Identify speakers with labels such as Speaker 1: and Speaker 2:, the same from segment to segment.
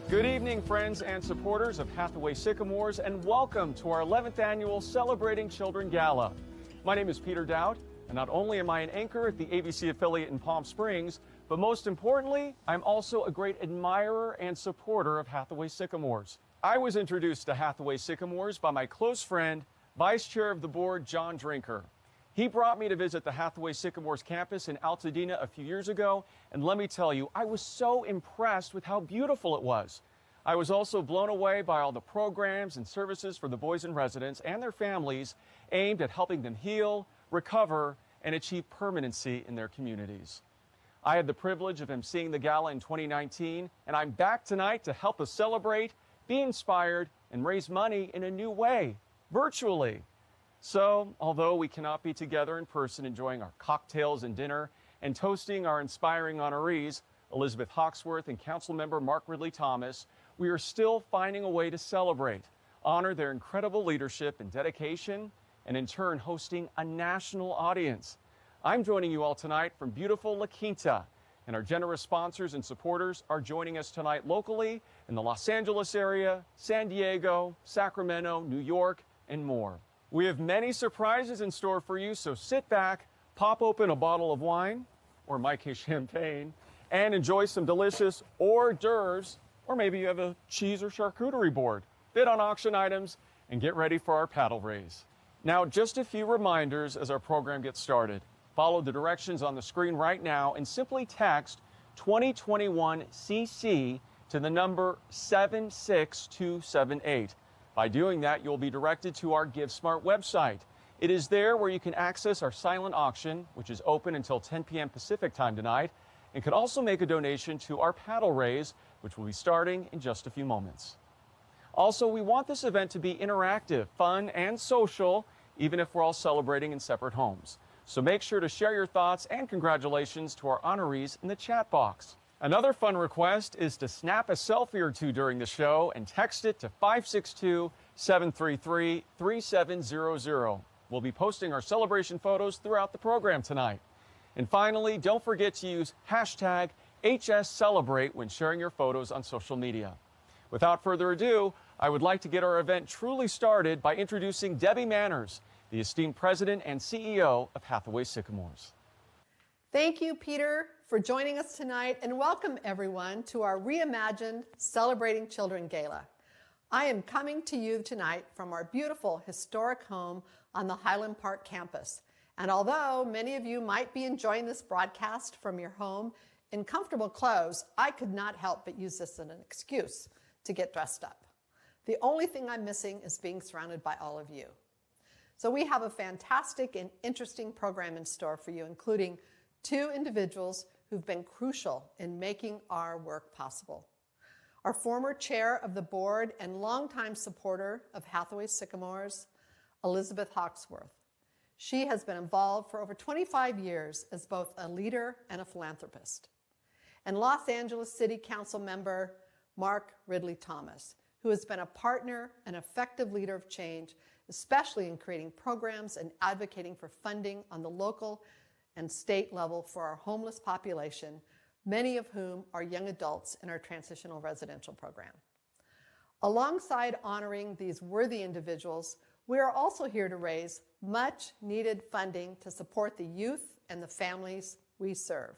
Speaker 1: Good evening, friends and supporters of Hathaway-Sycamores, and welcome to our 11th annual Celebrating Children Gala. My name is Peter Dowd, and not only am I an anchor at the ABC affiliate in Palm Springs, but most importantly, I'm also a great admirer and supporter of Hathaway-Sycamores. I was introduced to Hathaway-Sycamores by my close friend, Vice Chair of the Board, John Drinker. He brought me to visit the Hathaway-Sycamores campus in Altadena a few years ago, and let me tell you, I was so impressed with how beautiful it was. I was also blown away by all the programs and services for the boys and residents and their families aimed at helping them heal, recover, and achieve permanency in their communities. I had the privilege of emceeing the gala in 2019, and I'm back tonight to help us celebrate, be inspired, and raise money in a new way, virtually. So, although we cannot be together in person enjoying our cocktails and dinner and toasting our inspiring honorees, Elizabeth Hoxworth and Councilmember Mark Ridley-Thomas, we are still finding a way to celebrate, honor their incredible leadership and dedication, and in turn hosting a national audience. I'm joining you all tonight from beautiful La Quinta, and our generous sponsors and supporters are joining us tonight locally in the Los Angeles area, San Diego, Sacramento, New York, and more. We have many surprises in store for you, so sit back, pop open a bottle of wine, or in my case champagne, and enjoy some delicious hors d'oeuvres, or maybe you have a cheese or charcuterie board. Bid on auction items and get ready for our paddle raise. Now, just a few reminders as our program gets started. Follow the directions on the screen right now and simply text 2021CC to the number 76278. By doing that, you'll be directed to our GiveSmart website. It is there where you can access our silent auction, which is open until 10 p.m. Pacific time tonight, and can also make a donation to our paddle raise, which will be starting in just a few moments. Also, we want this event to be interactive, fun, and social, even if we're all celebrating in separate homes. So make sure to share your thoughts and congratulations to our honorees in the chat box. Another fun request is to snap a selfie or two during the show and text it to 562-733-3700. We'll be posting our celebration photos throughout the program tonight. And finally, don't forget to use hashtag HSCelebrate when sharing your photos on social media. Without further ado, I would like to get our event truly started by introducing Debbie Manners, the esteemed president and CEO of Hathaway-Sycamores.
Speaker 2: Thank you, Peter, for joining us tonight, and welcome everyone to our reimagined Celebrating Children Gala. I am coming to you tonight from our beautiful historic home on the Highland Park campus. And although many of you might be enjoying this broadcast from your home in comfortable clothes, I could not help but use this as an excuse to get dressed up. The only thing I'm missing is being surrounded by all of you. So we have a fantastic and interesting program in store for you, including two individuals who've been crucial in making our work possible. Our former chair of the board and longtime supporter of Hathaway-Sycamores, Elizabeth Hoxworth. She has been involved for over 25 years as both a leader and a philanthropist. And Los Angeles City Council member, Mark Ridley-Thomas, who has been a partner and effective leader of change, especially in creating programs and advocating for funding on the local and state level for our homeless population, many of whom are young adults in our transitional residential program. Alongside honoring these worthy individuals, we are also here to raise much needed funding to support the youth and the families we serve.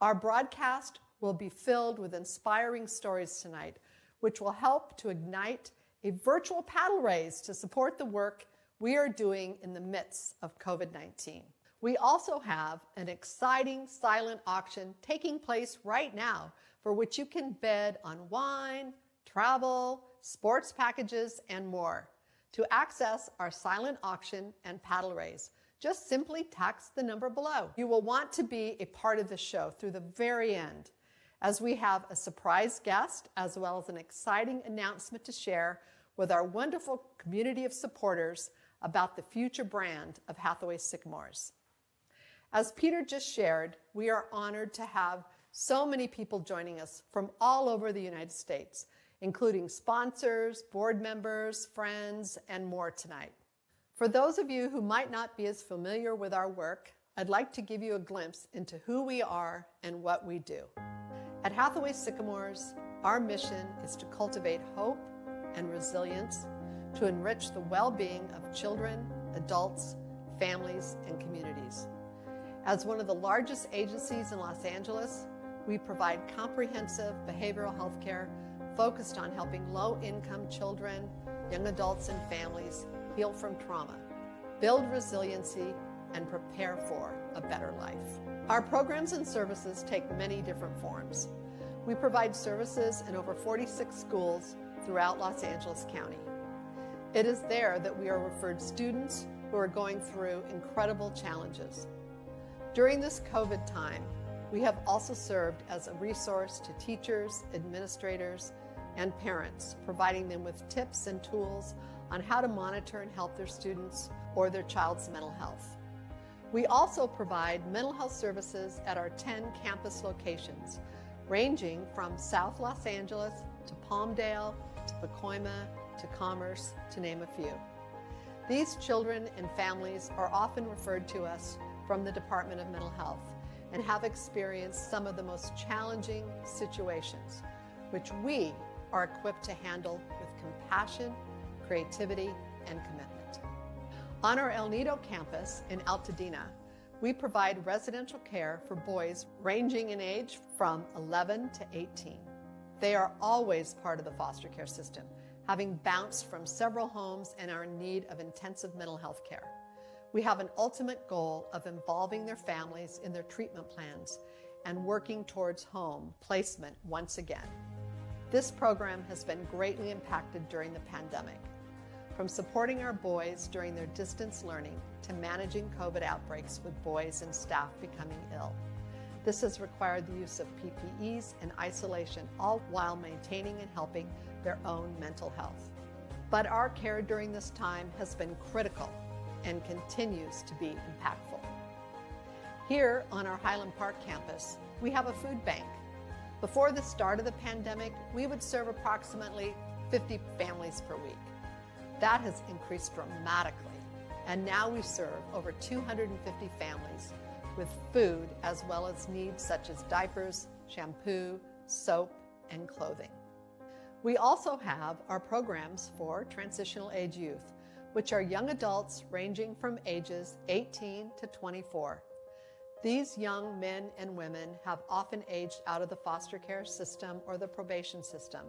Speaker 2: Our broadcast will be filled with inspiring stories tonight, which will help to ignite a virtual paddle raise to support the work we are doing in the midst of COVID-19. We also have an exciting silent auction taking place right now for which you can bid on wine, travel, sports packages, and more. To access our silent auction and paddle raise, just simply text the number below. You will want to be a part of the show through the very end, as we have a surprise guest as well as an exciting announcement to share with our wonderful community of supporters about the future brand of Hathaway-Sycamores. As Peter just shared, we are honored to have so many people joining us from all over the United States, including sponsors, board members, friends, and more tonight. For those of you who might not be as familiar with our work, I'd like to give you a glimpse into who we are and what we do. At Hathaway-Sycamores, Our mission is to cultivate hope and resilience to enrich the well-being of children, adults, families, and communities. As one of the largest agencies in Los Angeles, we provide comprehensive behavioral health care focused on helping low-income children, young adults, and families heal from trauma, build resiliency, and prepare for a better life. Our programs and services take many different forms. We provide services in over 46 schools throughout Los Angeles County. It is there that we are referred students who are going through incredible challenges. During this COVID time, we have also served as a resource to teachers, administrators, and parents, providing them with tips and tools on how to monitor and help their students or their child's mental health. We also provide mental health services at our 10 campus locations, ranging from South Los Angeles to Palmdale to Pacoima to Commerce, to name a few. These children and families are often referred to us from the Department of Mental Health and have experienced some of the most challenging situations, which we are equipped to handle with compassion, creativity, and commitment. On our El Nido campus in Altadena, we provide residential care for boys ranging in age from 11 to 18. They are always part of the foster care system, having bounced from several homes and are in need of intensive mental health care. We have an ultimate goal of involving their families in their treatment plans and working towards home placement once again. This program has been greatly impacted during the pandemic. From supporting our boys during their distance learning to managing COVID outbreaks with boys and staff becoming ill. This has required the use of PPEs and isolation, all while maintaining and helping their own mental health. But our care during this time has been critical and continues to be impactful. Here on our Highland Park campus, we have a food bank. Before the start of the pandemic, we would serve approximately 50 families per week. That has increased dramatically, and now we serve over 250 families with food as well as needs such as diapers, shampoo, soap, and clothing. We also have our programs for transitional age youth, which are young adults ranging from ages 18 to 24. These young men and women have often aged out of the foster care system or the probation system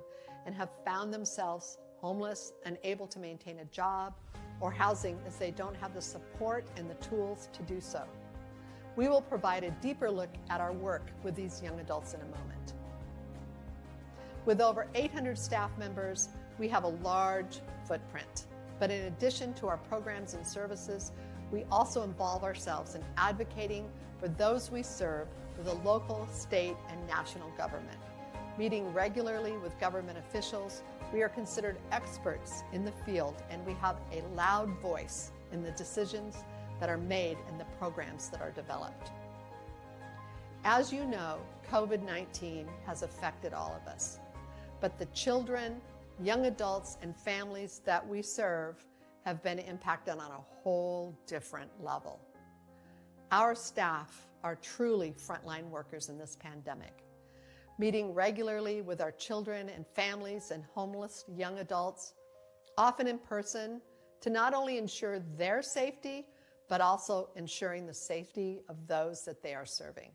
Speaker 2: and have found themselves homeless, unable to maintain a job or housing as they don't have the support and the tools to do so. We will provide a deeper look at our work with these young adults in a moment. With over 800 staff members, we have a large footprint. But in addition to our programs and services, we also involve ourselves in advocating for those we serve with the local, state, and national government. Meeting regularly with government officials, we are considered experts in the field, and we have a loud voice in the decisions that are made and the programs that are developed. As you know, COVID-19 has affected all of us, but the children, young adults, and families that we serve have been impacted on a whole different level. Our staff are truly frontline workers in this pandemic, meeting regularly with our children and families and homeless young adults, often in person, to not only ensure their safety, but also ensuring the safety of those that they are serving.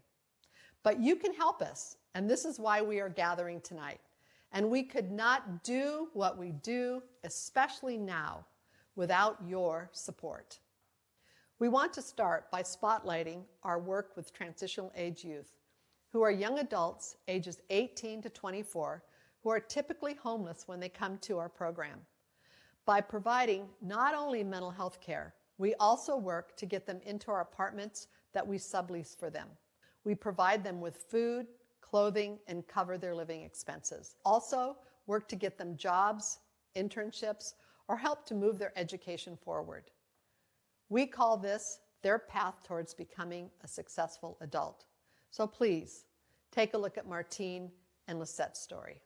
Speaker 2: But you can help us, and this is why we are gathering tonight. And we could not do what we do, especially now, without your support. We want to start by spotlighting our work with transitional age youth, who are young adults ages 18 to 24, who are typically homeless when they come to our program. By providing not only mental health care, we also work to get them into our apartments that we sublease for them. We provide them with food, clothing, and cover their living expenses. Also, work to get them jobs, internships, or help to move their education forward. We call this their path towards becoming a successful adult. So please, take a look at Martine and Lisette's story.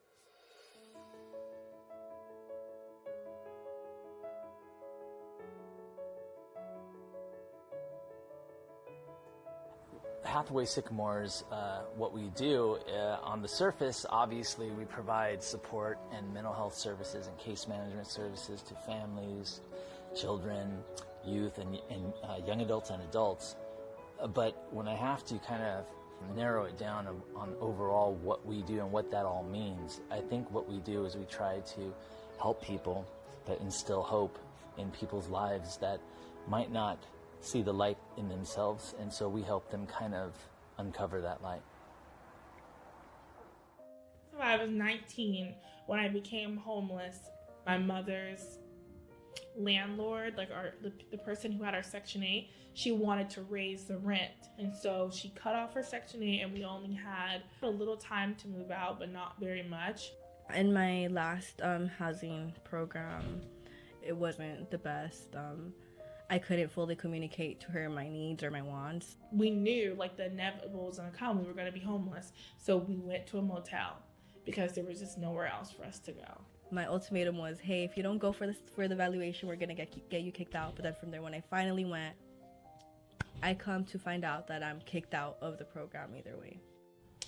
Speaker 3: Hathaway-Sycamores, what we do on the surface, obviously we provide support and mental health services and case management services to families, children, youth, and young adults and adults. But when I have to kind of narrow it down on overall what we do and what that all means, I think what we do is we try to help people, but instill hope in people's lives that might not see the light in themselves, and so we help them kind of uncover that light.
Speaker 4: So I was 19 when I became homeless. My mother's landlord, like the person who had our Section 8, she wanted to raise the rent, and so she cut off her Section 8, and we only had a little time to move out, but not very much.
Speaker 5: In my last housing program, it wasn't the best. I couldn't fully communicate to her my needs or my wants.
Speaker 4: We knew like the inevitable was going to come. We were going to be homeless. So we went to a motel because there was just nowhere else for us to go.
Speaker 5: My ultimatum was, hey, if you don't go for the evaluation, we're going to get you kicked out. But then from there, when I finally went, I come to find out that I'm kicked out of the program either way.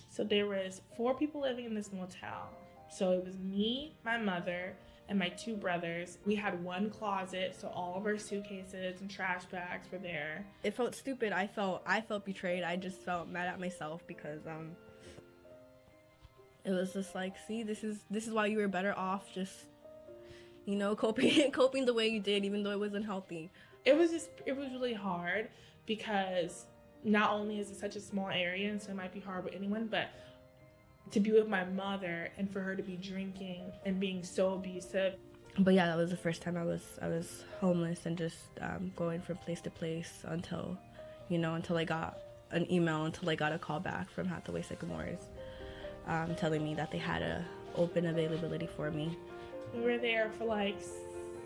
Speaker 4: So there was 4 people living in this motel. So it was me, my mother, and my 2 brothers. We had 1 closet, so all of our suitcases and trash bags were there.
Speaker 5: It felt stupid. I felt betrayed. I just felt mad at myself because it was just like, see, this is why you were better off just, you know, coping the way you did, even though it wasn't healthy.
Speaker 4: It was really hard because not only is it such a small area, and so it might be hard with anyone, but to be with my mother and for her to be drinking and being so abusive.
Speaker 5: But yeah, that was the first time I was homeless and just going from place to place until I got an email, until I got a call back from Hathaway-Sycamores telling me that they had a open availability for me.
Speaker 4: We were there for like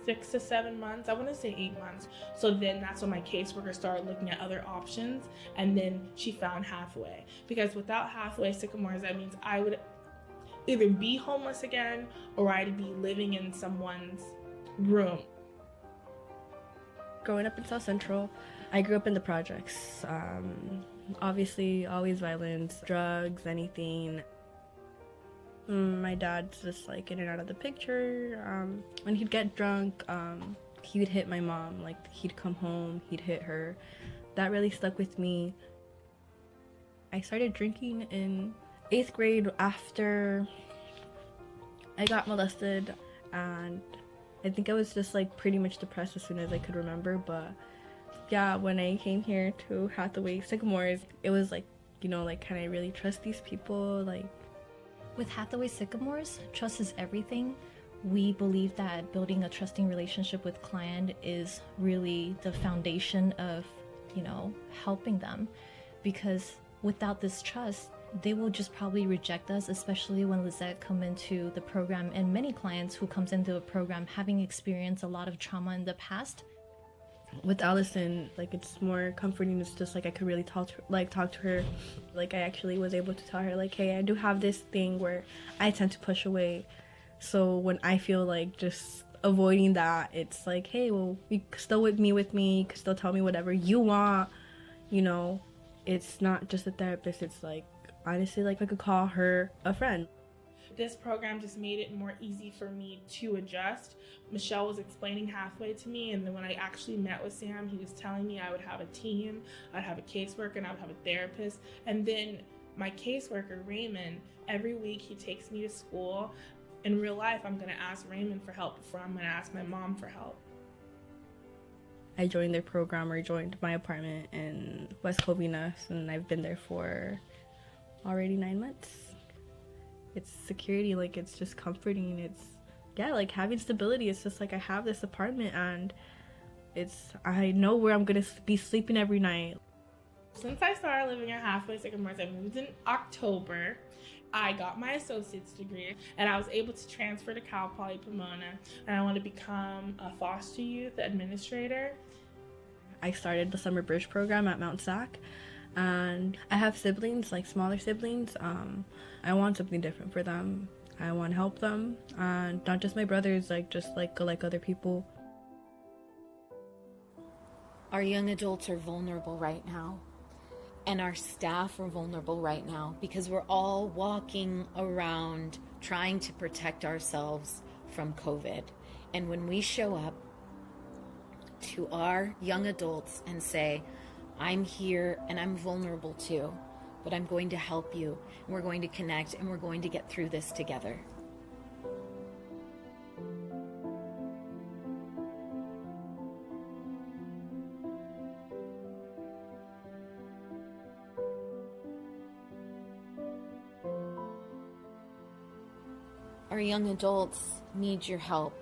Speaker 4: 6 to 7 months. I want to say 8 months. So then that's when my caseworker started looking at other options, and then she found Hathaway. Because without Hathaway-Sycamores, that means I would either be homeless again or I'd be living in someone's room.
Speaker 5: Growing up in South Central, I grew up in the projects. Obviously, always violence, drugs, anything. My dad's just like in and out of the picture. When he'd get drunk, he would hit my mom. Like, he'd come home, he'd hit her. That really stuck with me. I started drinking in 8th grade after I got molested, and I think I was just like pretty much depressed as soon as I could remember. But yeah, when I came here to Hathaway-Sycamores, it was like, you know, like, can I really trust these people? Like,
Speaker 6: with Hathaway-Sycamores, trust is everything. We believe that building a trusting relationship with client is really the foundation of, you know, helping them, because without this trust, they will just probably reject us, especially when Lizette come into the program, and many clients who comes into the program having experienced a lot of trauma in the past.
Speaker 5: With Allison, like, it's more comforting. It's just like I could really talk to her. Like, I actually was able to tell her, like, hey, I do have this thing where I tend to push away. So when I feel like just avoiding that, it's like, hey, well, you still with me, you can still tell me whatever you want. You know, it's not just a therapist. It's like, honestly, like, I could call her a friend.
Speaker 4: This program just made it more easy for me to adjust. Michelle was explaining Hathaway to me, and then when I actually met with Sam, he was telling me I would have a team, I'd have a caseworker, and I would have a therapist. And then my caseworker, Raymond, every week he takes me to school. In real life, I'm going to ask Raymond for help before I'm going to ask my mom for help.
Speaker 5: I joined their program, or joined my apartment in West Covina, and I've been there for already 9 months. It's security, like, it's just comforting. It's, yeah, like, having stability. It's just like I have this apartment, and I know where I'm gonna be sleeping every night.
Speaker 4: Since I started living at Hathaway-Sycamores, I moved in October. I got my associate's degree, and I was able to transfer to Cal Poly Pomona, and I want to become a foster youth administrator.
Speaker 5: I started the Summer Bridge program at Mount Sac, and I have siblings, like smaller siblings. I want something different for them. I want to help them, and not just my brothers, like, just like other people.
Speaker 7: Our young adults are vulnerable right now, And our staff are vulnerable right now because we're all walking around trying to protect ourselves from COVID. And when we show up to our young adults and say, I'm here and I'm vulnerable too, but I'm going to help you, and we're going to connect, and we're going to get through this together. Our young adults need your help.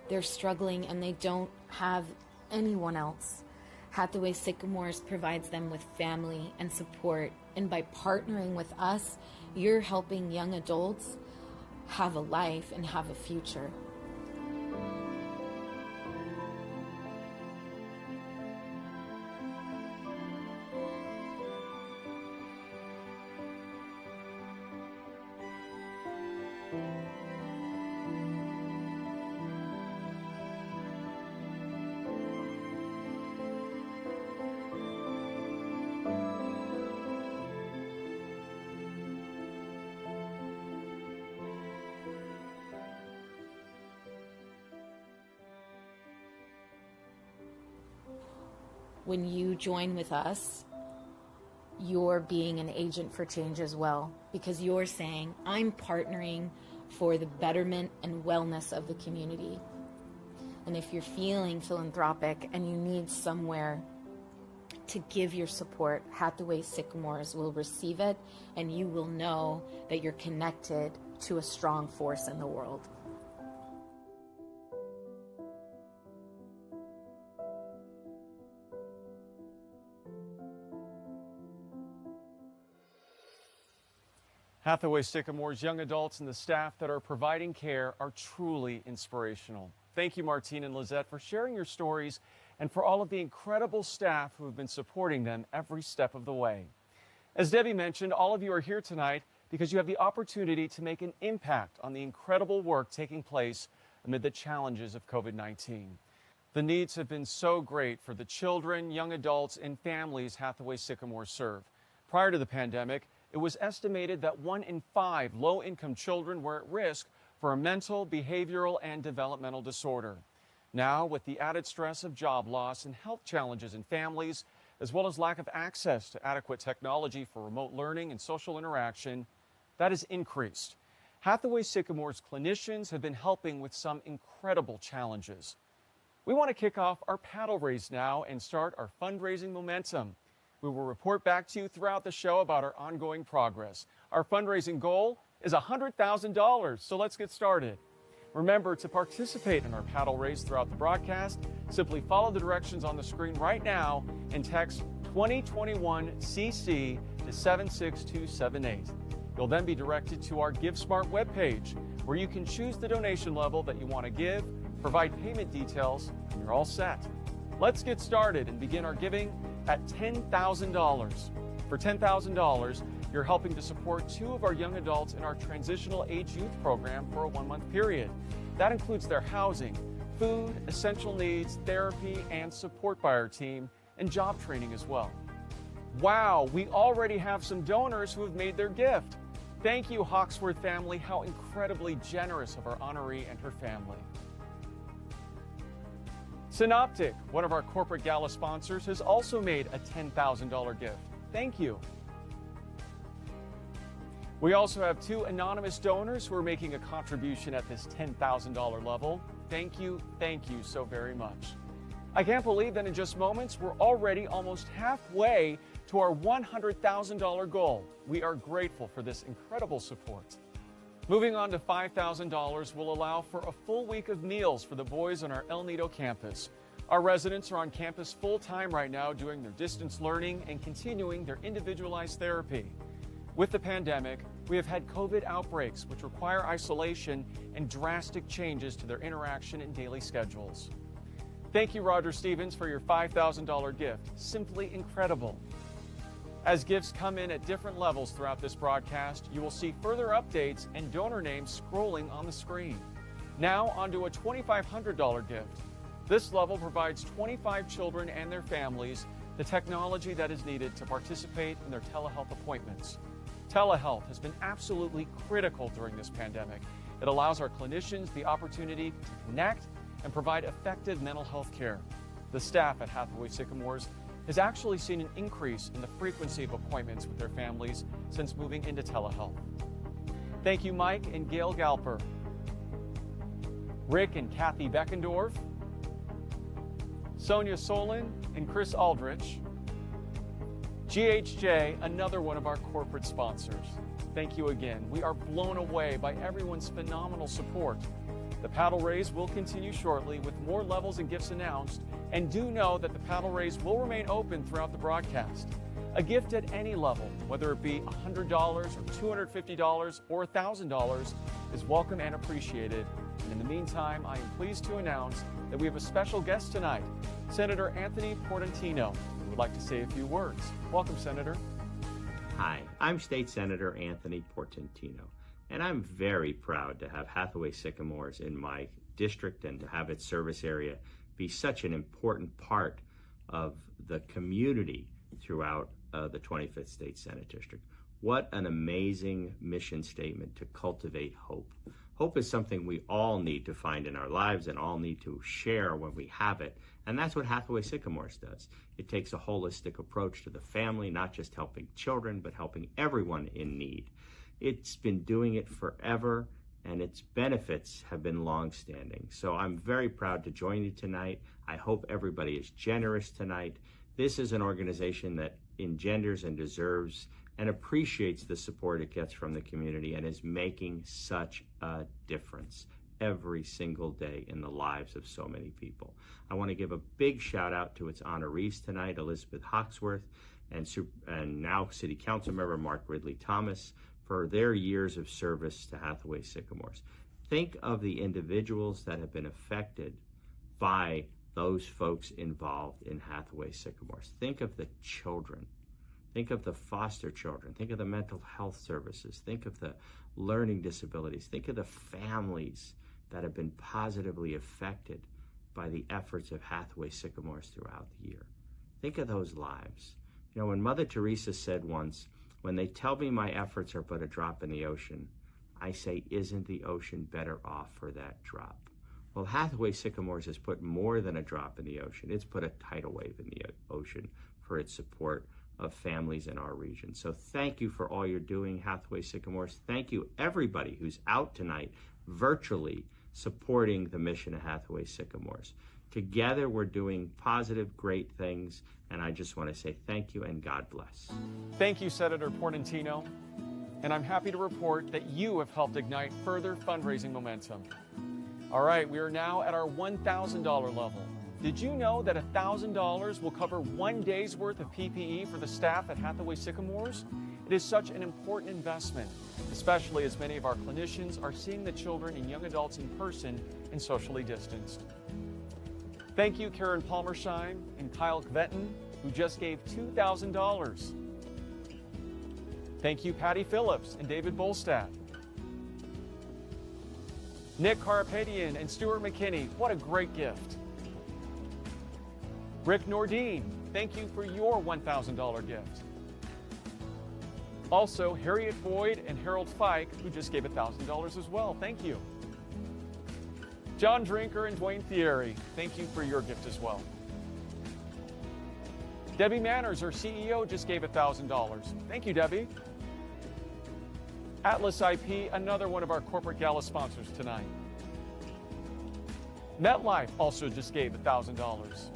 Speaker 7: They're struggling and they don't have anyone else. Hathaway-Sycamores provides them with family and support, and by partnering with us, you're helping young adults have a life and have a future. When you join with us, you're being an agent for change as well, because you're saying, I'm partnering for the betterment and wellness of the community. And if you're feeling philanthropic and you need somewhere to give your support, Hathaway-Sycamores will receive it, and you will know that you're connected to a strong force in the world.
Speaker 1: Hathaway-Sycamores young adults and the staff that are providing care are truly inspirational. Thank you, Martine and Lizette, for sharing your stories and for all of the incredible staff who have been supporting them every step of the way. As Debbie mentioned, all of you are here tonight because you have the opportunity to make an impact on the incredible work taking place amid the challenges of COVID-19. The needs have been so great for the children, young adults, and families Hathaway-Sycamores serve. Prior to the pandemic, it was estimated that 1 in 5 low-income children were at risk for a mental, behavioral, and developmental disorder. Now, with the added stress of job loss and health challenges in families, as well as lack of access to adequate technology for remote learning and social interaction, that has increased. Hathaway-Sycamores clinicians have been helping with some incredible challenges. We want to kick off our paddle race now and start our fundraising momentum. We will report back to you throughout the show about our ongoing progress. Our fundraising goal is $100,000, so let's get started. Remember to participate in our paddle race throughout the broadcast. Simply follow the directions on the screen right now and text 2021CC to 76278. You'll then be directed to our GiveSmart webpage, where you can choose the donation level that you want to give, provide payment details, and you're all set. Let's get started and begin our giving at $10,000. For $10,000, you're helping to support 2 of our young adults in our Transitional Age Youth Program for a 1-month period. That includes their housing, food, essential needs, therapy, and support by our team, and job training as well. Wow, we already have some donors who have made their gift. Thank you, Hoxworth family. How incredibly generous of our honoree and her family. Synoptic, one of our corporate gala sponsors, has also made a $10,000 gift. Thank you. We also have 2 anonymous donors who are making a contribution at this $10,000 level. Thank you so very much. I can't believe that in just moments, we're already almost halfway to our $100,000 goal. We are grateful for this incredible support. Moving on to $5,000 will allow for a full week of meals for the boys on our El Nido campus. Our residents are on campus full-time right now doing their distance learning and continuing their individualized therapy. With the pandemic, we have had COVID outbreaks which require isolation and drastic changes to their interaction and daily schedules. Thank you, Roger Stevens, for your $5,000 gift. Simply incredible. As gifts come in at different levels throughout this broadcast, you will see further updates and donor names scrolling on the screen. Now onto a $2,500 gift. This level provides 25 children and their families the technology that is needed to participate in their telehealth appointments. Telehealth has been absolutely critical during this pandemic. It allows our clinicians the opportunity to connect and provide effective mental health care. The staff at Hathaway-Sycamores has actually seen an increase in the frequency of appointments with their families since moving into telehealth. Thank you, Mike and Gail Galper, Rick and Kathy Beckendorf, Sonia Solin and Chris Aldrich, GHJ, another one of our corporate sponsors. Thank you again. We are blown away by everyone's phenomenal support. The paddle raise will continue shortly with more levels and gifts announced, and do know that the paddle raise will remain open throughout the broadcast. A gift at any level, whether it be $100 or $250 or $1,000, is welcome and appreciated. And in the meantime, I am pleased to announce that we have a special guest tonight, Senator Anthony Portantino, who would like to say a few words. Welcome, Senator.
Speaker 8: Hi, I'm State Senator Anthony Portantino, and I'm very proud to have Hathaway-Sycamores in my district and to have its service area be such an important part of the community throughout the 25th State Senate District. What an amazing mission statement to cultivate hope. Hope is something we all need to find in our lives and all need to share when we have it. And that's what Hathaway-Sycamores does. It takes a holistic approach to the family, not just helping children, but helping everyone in need. It's been doing it forever, and its benefits have been long-standing. So I'm very proud to join you tonight. I hope everybody is generous tonight. This is an organization that engenders and deserves and appreciates the support it gets from the community and is making such a difference every single day in the lives of so many people. I want to give a big shout out to its honorees tonight, Elizabeth Hoxworth and now City Council member Mark Ridley-Thomas, for their years of service to Hathaway-Sycamores. Think of the individuals that have been affected by those folks involved in Hathaway-Sycamores. Think of the children. Think of the foster children. Think of the mental health services. Think of the learning disabilities. Think of the families that have been positively affected by the efforts of Hathaway-Sycamores throughout the year. Think of those lives. You know, when Mother Teresa said once, "When they tell me my efforts are but a drop in the ocean, I say, isn't the ocean better off for that drop?" Well, Hathaway-Sycamores has put more than a drop in the ocean. It's put a tidal wave in the ocean for its support of families in our region. So thank you for all you're doing, Hathaway-Sycamores. Thank you, everybody who's out tonight virtually supporting the mission of Hathaway-Sycamores. Together, we're doing positive, great things, and I just want to say thank you and God bless.
Speaker 1: Thank you, Senator Portantino. And I'm happy to report that you have helped ignite further fundraising momentum. All right, we are now at our $1,000 level. Did you know that $1,000 will cover 1 day's worth of PPE for the staff at Hathaway-Sycamores? It is such an important investment, especially as many of our clinicians are seeing the children and young adults in person and socially distanced. Thank you, Karen Palmersheim and Kyle Kvetten, who just gave $2,000. Thank you, Patty Phillips and David Bolstad. Nick Carapetian and Stuart McKinney, what a great gift. Rick Nordine, thank you for your $1,000 gift. Also, Harriet Boyd and Harold Fike, who just gave $1,000 as well. Thank you. John Drinker and Dwayne Thierry, thank you for your gift as well. Debbie Manners, our CEO, just gave $1,000. Thank you, Debbie. Atlas IP, another one of our corporate gala sponsors tonight. MetLife also just gave $1,000.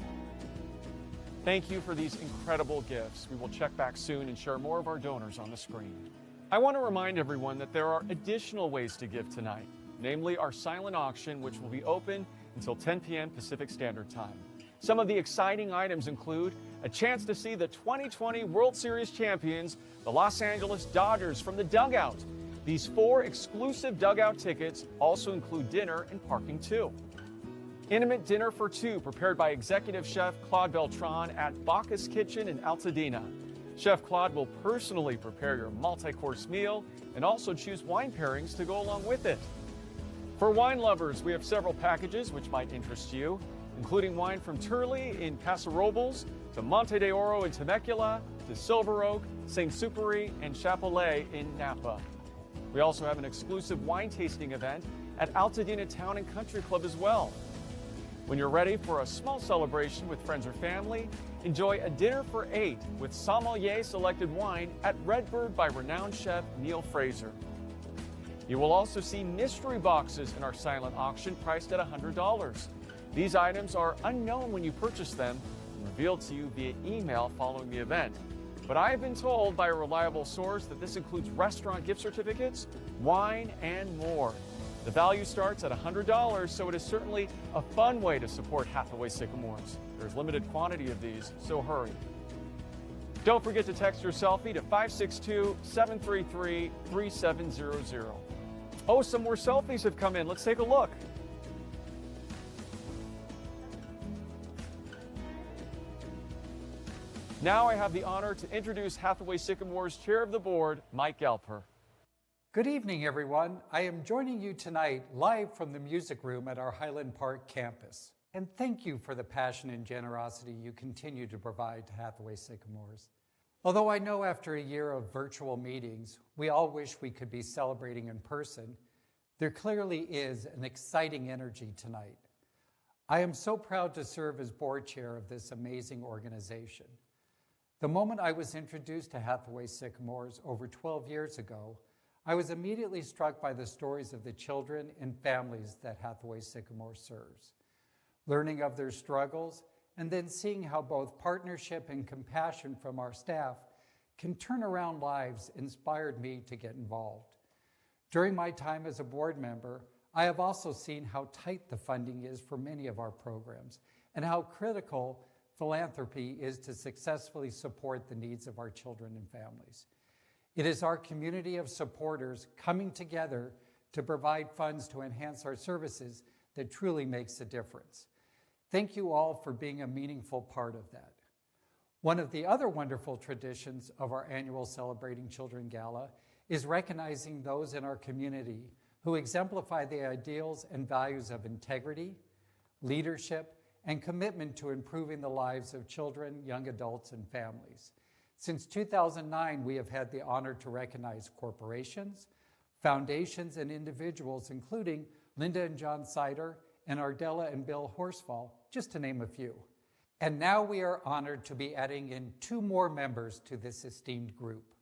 Speaker 1: Thank you for these incredible gifts. We will check back soon and share more of our donors on the screen. I want to remind everyone that there are additional ways to give tonight, namely our silent auction, which will be open until 10 p.m. Pacific Standard Time. Some of the exciting items include a chance to see the 2020 World Series champions, the Los Angeles Dodgers, from the dugout. These 4 exclusive dugout tickets also include dinner and parking too. Intimate dinner for 2 prepared by executive chef Claude Beltran at Bacchus Kitchen in Altadena. Chef Claude will personally prepare your multi-course meal and also choose wine pairings to go along with it. For wine lovers, we have several packages which might interest you, including wine from Turley in Paso Robles, to Monte de Oro in Temecula, to Silver Oak, St. Superi, and Chapelet in Napa. We also have an exclusive wine tasting event at Altadena Town and Country Club as well. When you're ready for a small celebration with friends or family, enjoy a dinner for 8 with sommelier selected wine at Redbird by renowned chef Neil Fraser. You will also see mystery boxes in our silent auction priced at $100. These items are unknown when you purchase them and revealed to you via email following the event. But I have been told by a reliable source that this includes restaurant gift certificates, wine, and more. The value starts at $100, so it is certainly a fun way to support Hathaway-Sycamores. There's limited quantity of these, so hurry. Don't forget to text your selfie to 562-733-3700. Oh, some more selfies have come in. Let's take a look. Now I have the honor to introduce Hathaway-Sycamores Chair of the Board, Mike Galper.
Speaker 9: Good evening, everyone. I am joining you tonight live from the music room at our Highland Park campus. And thank you for the passion and generosity you continue to provide to Hathaway-Sycamores. Although I know after a year of virtual meetings, we all wish we could be celebrating in person, there clearly is an exciting energy tonight. I am so proud to serve as board chair of this amazing organization. The moment I was introduced to Hathaway-Sycamores over 12 years ago, I was immediately struck by the stories of the children and families that Hathaway-Sycamores serves. Learning of their struggles, and then seeing how both partnership and compassion from our staff can turn around lives inspired me to get involved. During my time as a board member, I have also seen how tight the funding is for many of our programs and how critical philanthropy is to successfully support the needs of our children and families. It is our community of supporters coming together to provide funds to enhance our services that truly makes a difference. Thank you all for being a meaningful part of that. One of the other wonderful traditions of our annual Celebrating Children Gala is recognizing those in our community who exemplify the ideals and values of integrity, leadership, and commitment to improving the lives of children, young adults, and families. Since 2009, we have had the honor to recognize corporations, foundations, and individuals, including Linda and John Sider, and Ardella and Bill Horsfall, just to name a few. And now we are honored to be adding in 2 more members to this esteemed group.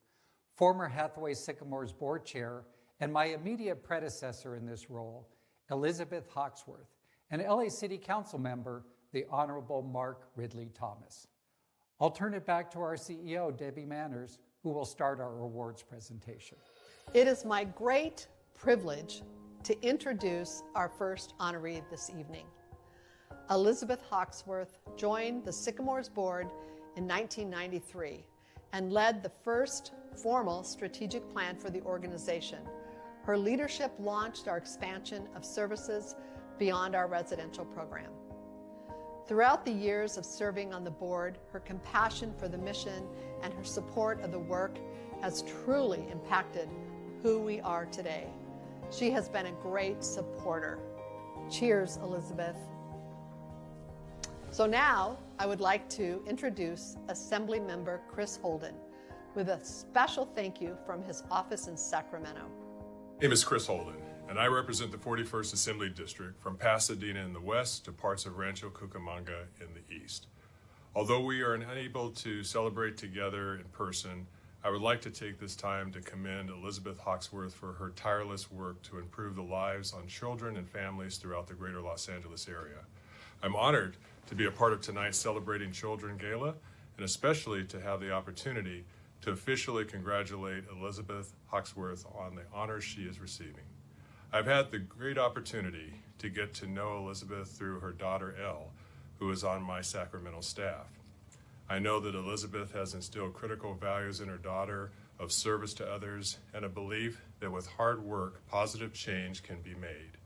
Speaker 9: Former Hathaway-Sycamores board chair and my immediate predecessor in this role, Elizabeth Hoxworth, and LA City Council member, the Honorable Mark Ridley-Thomas. I'll turn it back to our CEO, Debbie Manners, who will start our awards presentation.
Speaker 2: It is my great privilege to introduce our first honoree this evening. Elizabeth Hoxworth joined the Sycamores Board in 1993 and led the first formal strategic plan for the organization. Her leadership launched our expansion of services beyond our residential program. Throughout the years of serving on the board, her compassion for the mission and her support of the work has truly impacted who we are today. She has been a great supporter. Cheers, Elizabeth. So now I would like to introduce Assembly Member Chris Holden with a special thank you from his office in Sacramento.
Speaker 10: My name is Chris Holden, and I represent the 41st Assembly District from Pasadena in the west to parts of Rancho Cucamonga in the east. Although we are unable to celebrate together in person, I would like to take this time to commend Elizabeth Hoxworth for her tireless work to improve the lives on children and families throughout the greater Los Angeles area. I'm honored to be a part of tonight's Celebrating Children Gala, and especially to have the opportunity to officially congratulate Elizabeth Hoxworth on the honors she is receiving. I've had the great opportunity to get to know Elizabeth through her daughter, Elle, who is on my Sacramento staff. I know that Elizabeth has instilled critical values in her daughter of service to others and a belief that with hard work, positive change can be made.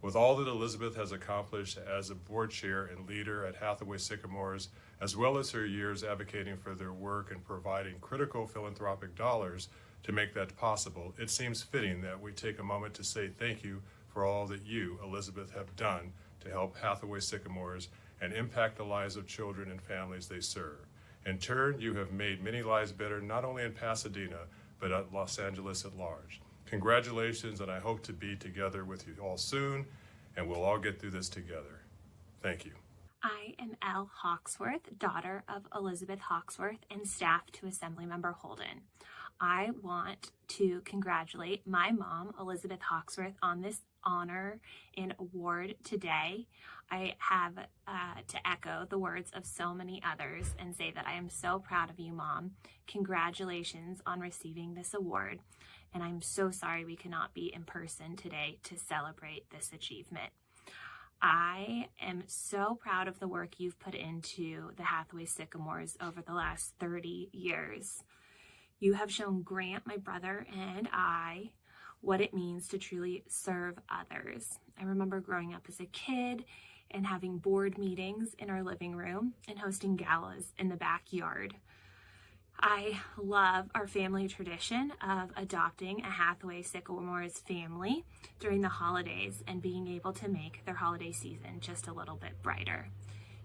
Speaker 10: With all that Elizabeth has accomplished as a board chair and leader at Hathaway-Sycamores, as well as her years advocating for their work and providing critical philanthropic dollars to make that possible, it seems fitting that we take a moment to say thank you for all that you, Elizabeth, have done to help Hathaway-Sycamores and impact the lives of children and families they serve. In turn, you have made many lives better, not only in Pasadena, but at Los Angeles at large. Congratulations, and I hope to be together with you all soon, and we'll all get through this together. Thank you.
Speaker 11: I am Elle Hoxworth, daughter of Elizabeth Hoxworth and staff to Assemblymember Holden. I want to congratulate my mom, Elizabeth Hoxworth, on this honor and award today. I have to echo the words of so many others and say that I am so proud of you, Mom. Congratulations on receiving this award, and I'm so sorry we cannot be in person today to celebrate this achievement. I am so proud of the work you've put into the Hathaway-Sycamores over the last 30 years. You have shown Grant, my brother, and I what it means to truly serve others. I remember growing up as a kid and having board meetings in our living room and hosting galas in the backyard. I love our family tradition of adopting a Hathaway-Sycamores family during the holidays and being able to make their holiday season just a little bit brighter.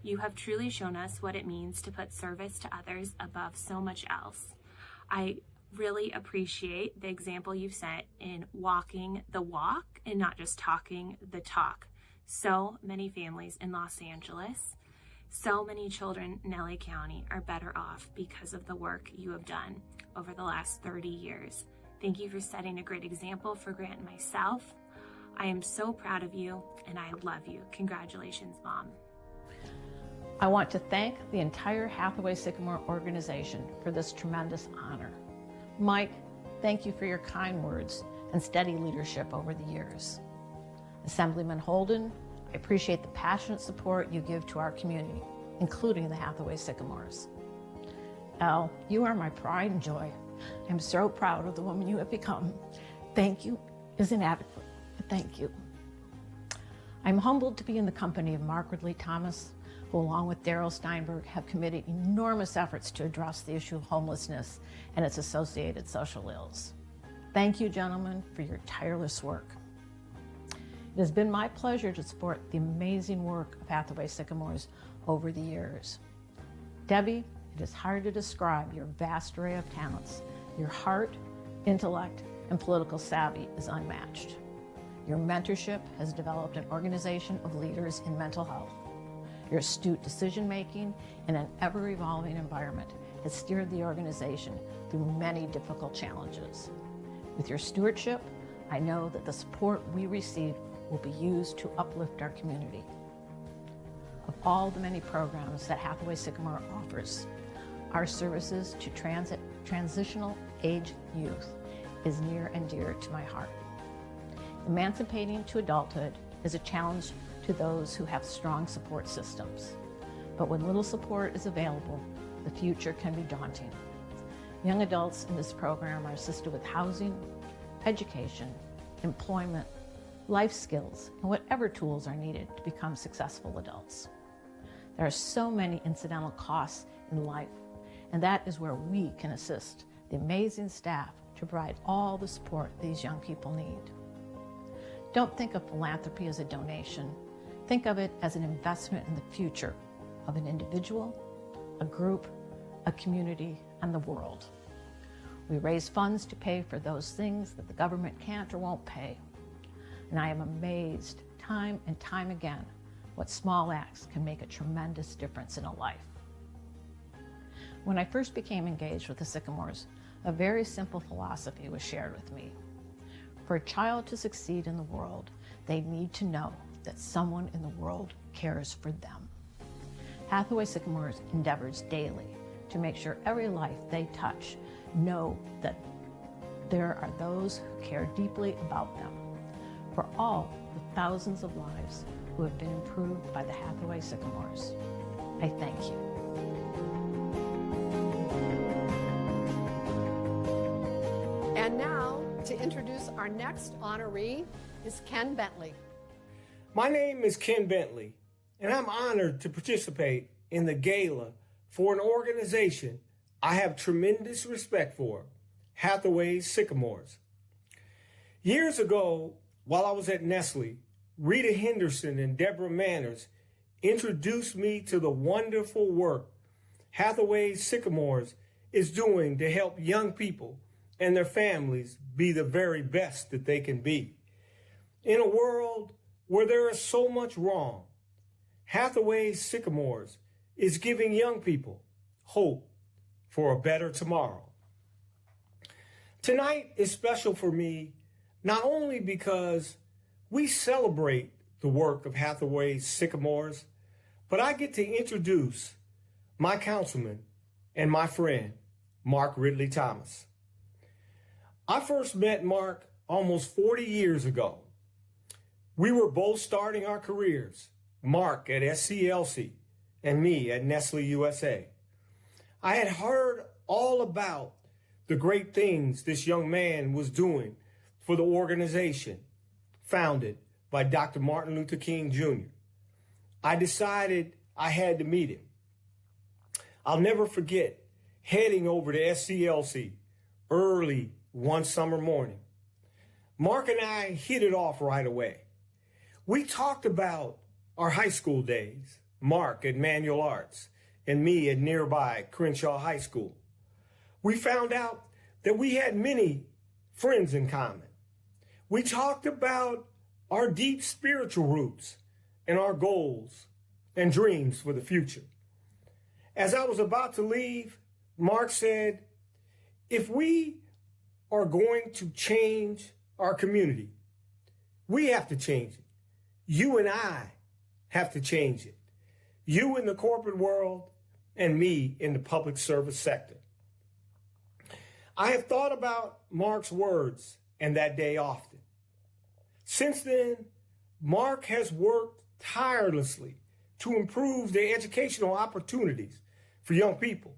Speaker 11: You have truly shown us what it means to put service to others above so much else. I really appreciate the example you've set in walking the walk and not just talking the talk. So many families in Los Angeles, so many children in LA County are better off because of the work you have done over the last 30 years. Thank you for setting a great example for Grant and myself. I am so proud of you and I love you. Congratulations, Mom.
Speaker 12: I want to thank the entire Hathaway-Sycamore organization for this tremendous honor. Mike, thank you for your kind words and steady leadership over the years. Assemblyman Holden, I appreciate the passionate support you give to our community, including the Hathaway-Sycamores. Elle, you are my pride and joy. I'm so proud of the woman you have become. Thank you is inadequate, but thank you. I'm humbled to be in the company of Mark Ridley-Thomas, who along with Daryl Steinberg have committed enormous efforts to address the issue of homelessness and its associated social ills. Thank you, gentlemen, for your tireless work. It has been my pleasure to support the amazing work of Hathaway-Sycamores over the years. Debbie, it is hard to describe your vast array of talents. Your heart, intellect, and political savvy is unmatched. Your mentorship has developed an organization of leaders in mental health. Your astute decision-making in an ever-evolving environment has steered the organization through many difficult challenges. With your stewardship, I know that the support we receive will be used to uplift our community. Of all the many programs that Hathaway-Sycamore offers, our services to transitional age youth is near and dear to my heart. Emancipating to adulthood is a challenge to those who have strong support systems. But when little support is available, the future can be daunting. Young adults in this program are assisted with housing, education, employment, life skills, and whatever tools are needed to become successful adults. There are so many incidental costs in life, and that is where we can assist the amazing staff to provide all the support these young people need. Don't think of philanthropy as a donation. Think of it as an investment in the future of an individual, a group, a community, and the world. We raise funds to pay for those things that the government can't or won't pay. And I am amazed time and time again what small acts can make a tremendous difference in a life. When I first became engaged with the Sycamores, a very simple philosophy was shared with me. For a child to succeed in the world, they need to know that someone in the world cares for them. Hathaway-Sycamores endeavors daily to make sure every life they touch know that there are those who care deeply about them. For all the thousands of lives who have been improved by the Hathaway-Sycamores, I thank you.
Speaker 2: And now, to introduce our next honoree is Ken Bentley.
Speaker 13: My name is Ken Bentley, and I'm honored to participate in the gala for an organization I have tremendous respect for, Hathaway-Sycamores. Years ago, while I was at Nestle, Rita Henderson and Deborah Manners introduced me to the wonderful work Hathaway-Sycamores is doing to help young people and their families be the very best that they can be. In a world where there is so much wrong, Hathaway-Sycamores is giving young people hope for a better tomorrow. Tonight is special for me, not only because we celebrate the work of Hathaway-Sycamores, but I get to introduce my councilman and my friend, Mark Ridley-Thomas. I first met Mark almost 40 years ago. We were both starting our careers, Mark at SCLC and me at Nestle USA. I had heard all about the great things this young man was doing for the organization founded by Dr. Martin Luther King Jr. I decided I had to meet him. I'll never forget heading over to SCLC early one summer morning. Mark and I hit it off right away. We talked about our high school days, Mark at Manual Arts and me at nearby Crenshaw High School. We found out that we had many friends in common. We talked about our deep spiritual roots and our goals and dreams for the future. As I was about to leave, Mark said, if we are going to change our community, we have to change it. You and I have to change it. You in the corporate world and me in the public service sector. I have thought about Mark's words and that day often. Since then, Mark has worked tirelessly to improve the educational opportunities for young people.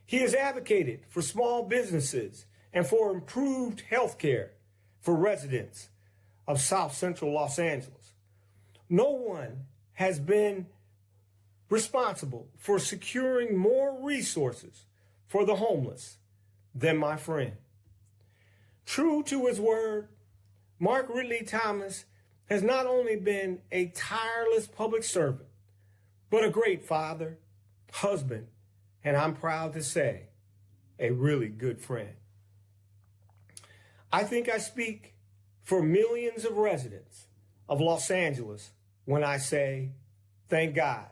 Speaker 13: He has advocated for small businesses and for improved health care for residents of South Central Los Angeles. No one has been responsible for securing more resources for the homeless than my friend. True to his word, Mark Ridley-Thomas has not only been a tireless public servant, but a great father, husband, and I'm proud to say, a really good friend. I think I speak for millions of residents of Los Angeles when I say, thank God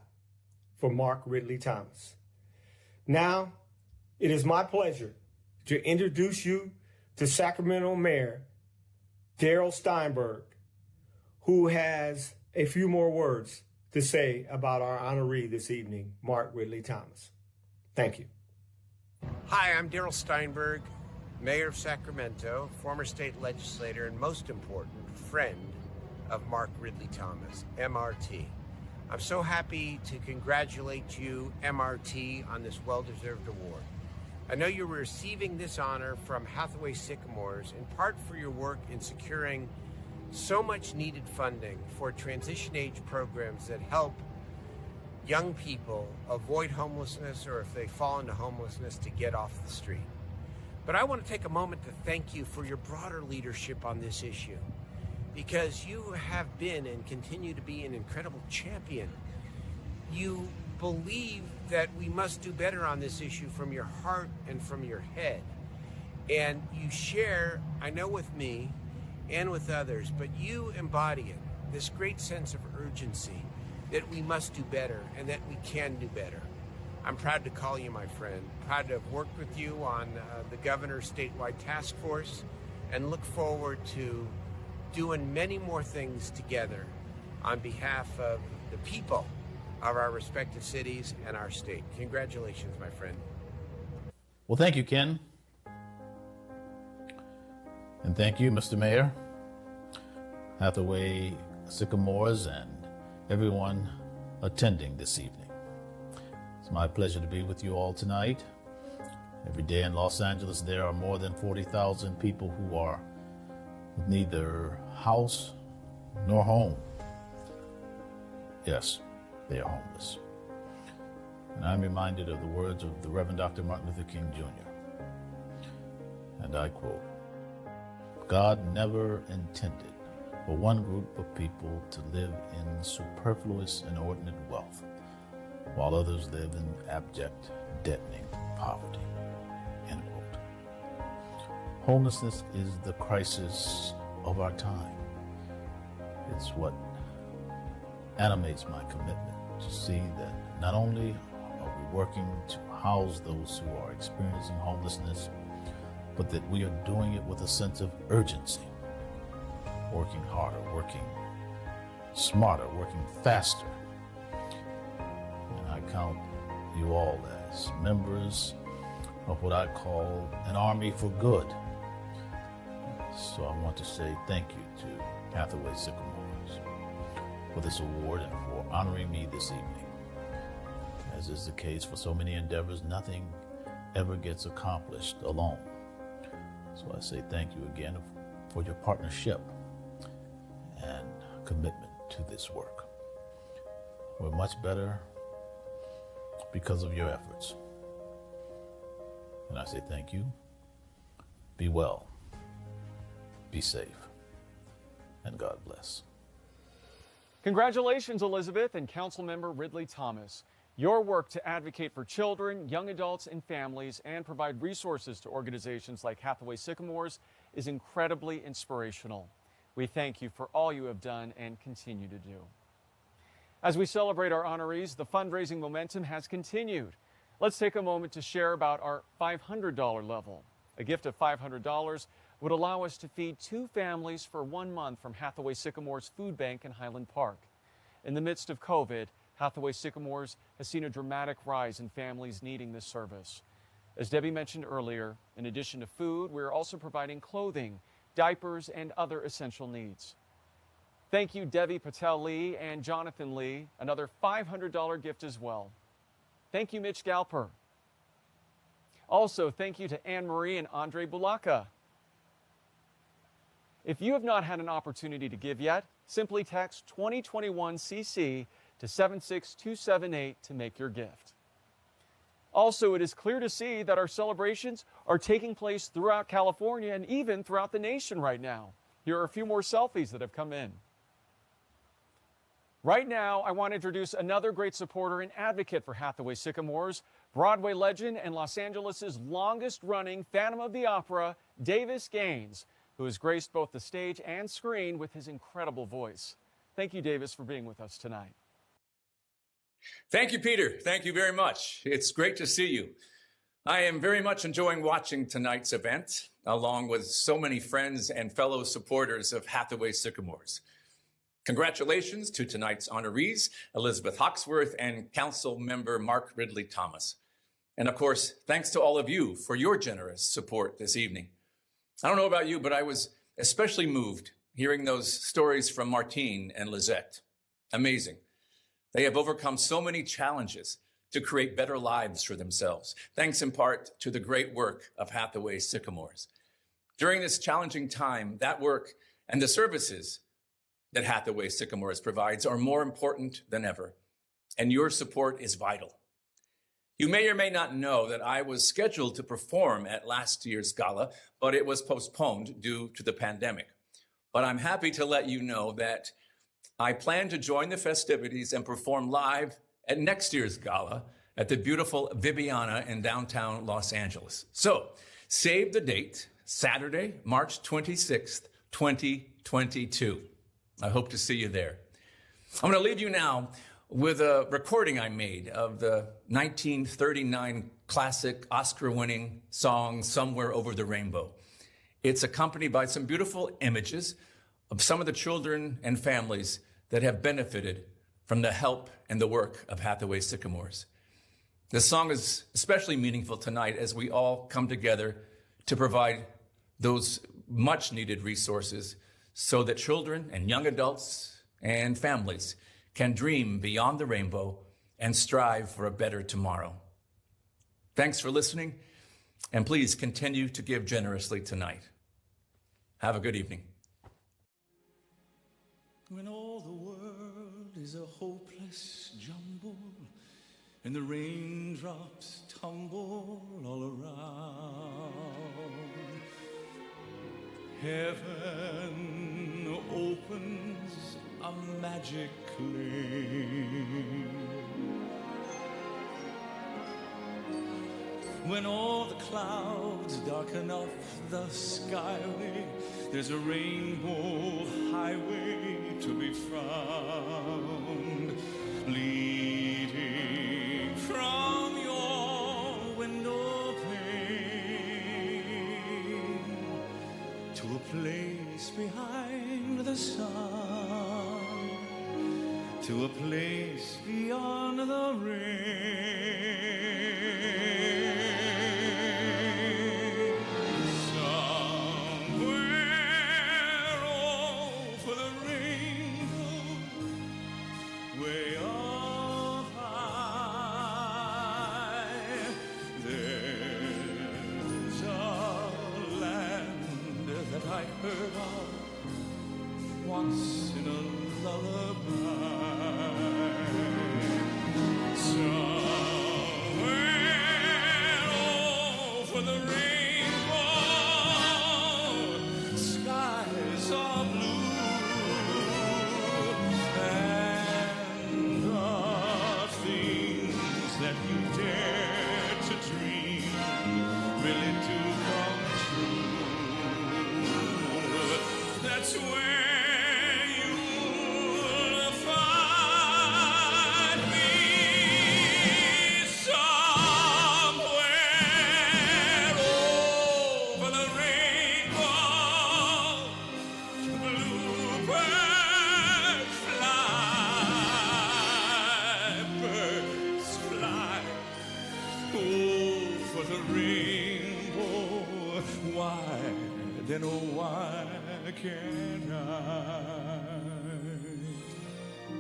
Speaker 13: for Mark Ridley-Thomas. Now, it is my pleasure to introduce you to Sacramento Mayor Darrell Steinberg, who has a few more words to say about our honoree this evening, Mark Ridley-Thomas. Thank you.
Speaker 14: Hi, I'm Darrell Steinberg, Mayor of Sacramento, former state legislator, and most important, friend of Mark Ridley-Thomas, MRT. I'm so happy to congratulate you, MRT, on this well-deserved award. I know you're receiving this honor from Hathaway-Sycamores in part for your work in securing so much needed funding for transition age programs that help young people avoid homelessness, or if they fall into homelessness, to get off the street. But I want to take a moment to thank you for your broader leadership on this issue, because you have been and continue to be an incredible champion. You believe that we must do better on this issue from your heart and from your head. And you share, I know with me and with others, but you embody it, this great sense of urgency that we must do better and that we can do better. I'm proud to call you my friend, proud to have worked with you on the governor's statewide task force, and look forward to doing many more things together on behalf of the people of our respective cities and our state. Congratulations, my friend.
Speaker 15: Well, thank you, Ken. And thank you, Mr. Mayor, Hathaway-Sycamores, and everyone attending this evening. It's my pleasure to be with you all tonight. Every day in Los Angeles, there are more than 40,000 people who are with neither house nor home. Yes, they are homeless. And I'm reminded of the words of the Reverend Dr. Martin Luther King Jr. And I quote, God never intended for one group of people to live in superfluous, inordinate wealth, while others live in abject, deadening poverty. End quote. Homelessness is the crisis of our time. It's what animates my commitment to see that not only are we working to house those who are experiencing homelessness, but that we are doing it with a sense of urgency, working harder, working smarter, working faster. And I count you all as members of what I call an army for good. So I want to say thank you to Hathaway-Sycamores for this award and for honoring me this evening. As is the case for so many endeavors, nothing ever gets accomplished alone. So I say thank you again for your partnership and commitment to this work. We're much better because of your efforts. And I say thank you. Be well, be safe, and God bless.
Speaker 1: Congratulations, Elizabeth and Councilmember Ridley-Thomas. Your work to advocate for children, young adults, and families and provide resources to organizations like Hathaway-Sycamores is incredibly inspirational. We thank you for all you have done and continue to do. As we celebrate our honorees, the fundraising momentum has continued. Let's take a moment to share about our $500 level. A gift of $500 would allow us to feed 2 families for 1 month from Hathaway-Sycamores Food Bank in Highland Park. In the midst of COVID, Hathaway-Sycamores has seen a dramatic rise in families needing this service. As Debbie mentioned earlier, in addition to food, we're also providing clothing, diapers, and other essential needs. Thank you, Debbie Patel-Lee and Jonathan Lee, another $500 gift as well. Thank you, Mitch Galper. Also, thank you to Anne-Marie and Andre Bulaka. If you have not had an opportunity to give yet, simply text 2021CC to 76278 to make your gift. Also, it is clear to see that our celebrations are taking place throughout California and even throughout the nation right now. Here are a few more selfies that have come in. Right now, I want to introduce another great supporter and advocate for Hathaway-Sycamores, Broadway legend and Los Angeles' longest-running Phantom of the Opera, Davis Gaines, who has graced both the stage and screen with his incredible voice. Thank you, Davis, for being with us tonight.
Speaker 16: Thank you, Peter. Thank you very much. It's great to see you. I am very much enjoying watching tonight's event, along with so many friends and fellow supporters of Hathaway-Sycamores. Congratulations to tonight's honorees, Elizabeth Hoxworth and Council Member Mark Ridley-Thomas. And of course, thanks to all of you for your generous support this evening. I don't know about you, but I was especially moved hearing those stories from Martine and Lizette. Amazing. They have overcome so many challenges to create better lives for themselves, thanks in part to the great work of Hathaway-Sycamores. During this challenging time, that work and the services that Hathaway-Sycamores provides are more important than ever, and your support is vital. You may or may not know that I was scheduled to perform at last year's gala, but it was postponed due to the pandemic. But I'm happy to let you know that I plan to join the festivities and perform live at next year's gala at the beautiful Vibiana in downtown Los Angeles. So save the date, Saturday, March 26th, 2022. I hope to see you there. I'm going to leave you now with a recording I made of the 1939 classic Oscar-winning song, Somewhere Over the Rainbow. It's accompanied by some beautiful images of some of the children and families that have benefited from the help and the work of Hathaway-Sycamores. This song is especially meaningful tonight as we all come together to provide those much-needed resources so that children and young adults and families can dream beyond the rainbow and strive for a better tomorrow. Thanks for listening, and please continue to give generously tonight. Have a good evening.
Speaker 17: When all the world is a hopeless jumble and the raindrops tumble all around, heaven opens a magic lane. When all the clouds darken up the skyway, there's a rainbow highway to be found, leading from your window pane to a place behind the sun, to a place beyond the rain. Heard of once in a lullaby, somewhere over the rainbow, skies are blue, and the things that you dare to dream really do come true. That's where you'll find me, somewhere over the rainbow. Bluebirds fly, birds fly over the rainbow. Why, then oh why can I,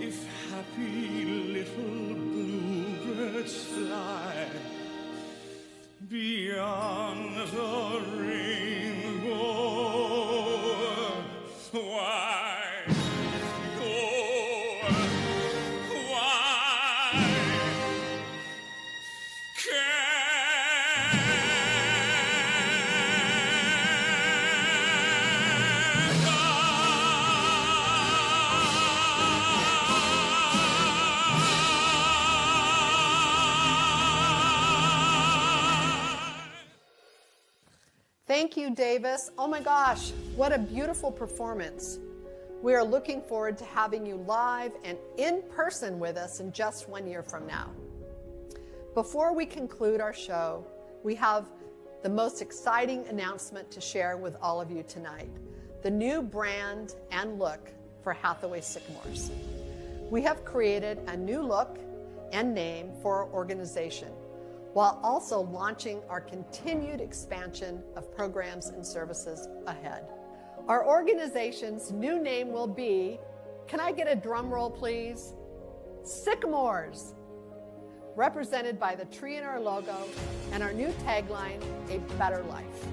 Speaker 17: if happy little bluebirds fly beyond the rainbow, why, oh, why can't
Speaker 2: Thank you, Davis. Oh my gosh, what a beautiful performance. We are looking forward to having you live and in person with us in just 1 year from now. Before we conclude our show, we have the most exciting announcement to share with all of you tonight, the new brand and look for Hathaway-Sycamores. We have created a new look and name for our organization, while also launching our continued expansion of programs and services ahead. Our organization's new name will be, can I get a drum roll please? Sycamores, represented by the tree in our logo and our new tagline, A Better Life.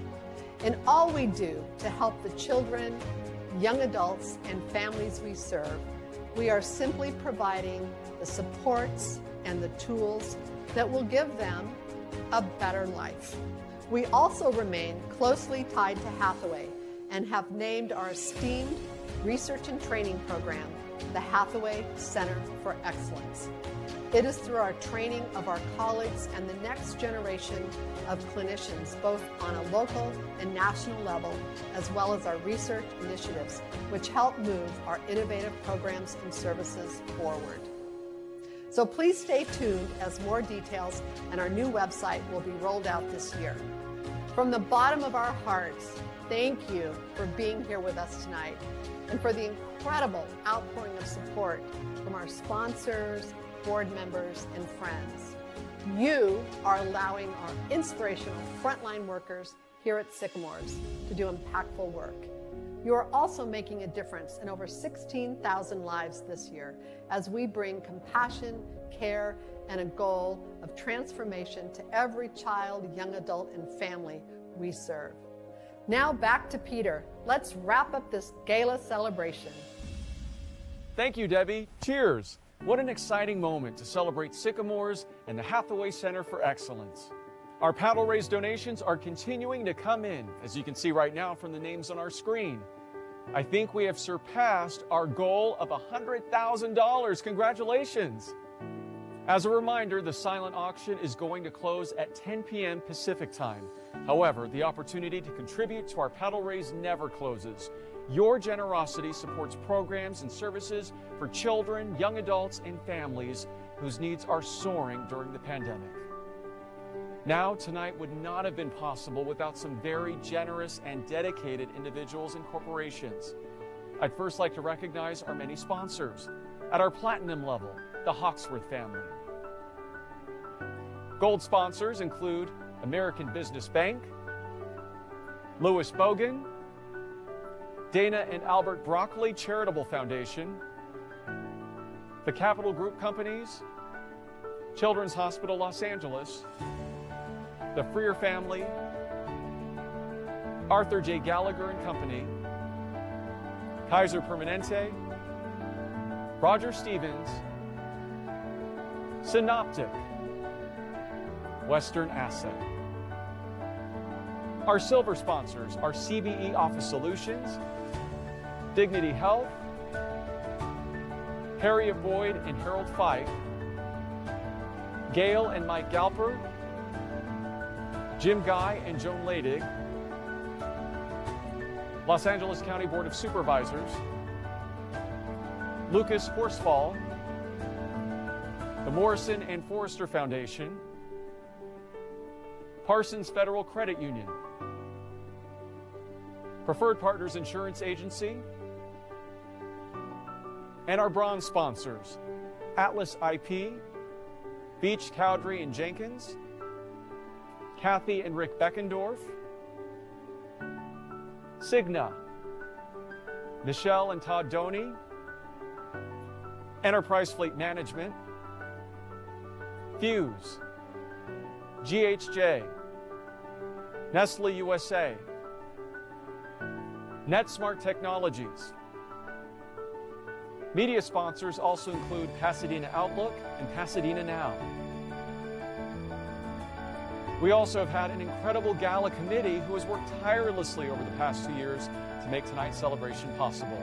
Speaker 2: In all we do to help the children, young adults, and families we serve, we are simply providing the supports and the tools that will give them a better life. We also remain closely tied to Hathaway and have named our esteemed research and training program the Hathaway Center for Excellence. It is through our training of our colleagues and the next generation of clinicians, both on a local and national level, as well as our research initiatives, which help move our innovative programs and services forward. So please stay tuned as more details and our new website will be rolled out this year. From the bottom of our hearts, thank you for being here with us tonight and for the incredible outpouring of support from our sponsors, board members, and friends. You are allowing our inspirational frontline workers here at Sycamores to do impactful work. You are also making a difference in over 16,000 lives this year as we bring compassion, care, and a goal of transformation to every child, young adult, and family we serve. Now back to Peter. Let's wrap up this gala celebration.
Speaker 1: Thank you, Debbie. Cheers. What an exciting moment to celebrate Sycamores and the Hathaway Center for Excellence. Our paddle raise donations are continuing to come in, as you can see right now from the names on our screen. I think we have surpassed our goal of $100,000. Congratulations! As a reminder, the silent auction is going to close at 10 p.m. Pacific time. However, the opportunity to contribute to our paddle raise never closes. Your generosity supports programs and services for children, young adults, and families whose needs are soaring during the pandemic. Now, tonight would not have been possible without some very generous and dedicated individuals and corporations. I'd first like to recognize our many sponsors. At our platinum level, the Hoxworth family. Gold sponsors include American Business Bank, Louis Bogan, Dana and Albert Broccoli Charitable Foundation, the Capital Group Companies, Children's Hospital Los Angeles, the Freer family, Arthur J. Gallagher and Company, Kaiser Permanente, Roger Stevens, Synoptic, Western Asset. Our silver sponsors are CBE Office Solutions, Dignity Health, Harriet Boyd and Harold Fife, Gail and Mike Galper, Jim Guy and Joan Ladig, Los Angeles County Board of Supervisors, Lucas Horsfall, the Morrison and Forrester Foundation, Parsons Federal Credit Union, Preferred Partners Insurance Agency, and our bronze sponsors, Atlas IP, Beach, Cowdery and Jenkins, Kathy and Rick Beckendorf, Cigna, Michelle and Todd Doney, Enterprise Fleet Management, Fuse, GHJ, Nestle USA, NetSmart Technologies. Media sponsors also include Pasadena Outlook and Pasadena Now. We also have had an incredible gala committee who has worked tirelessly over the past 2 years to make tonight's celebration possible.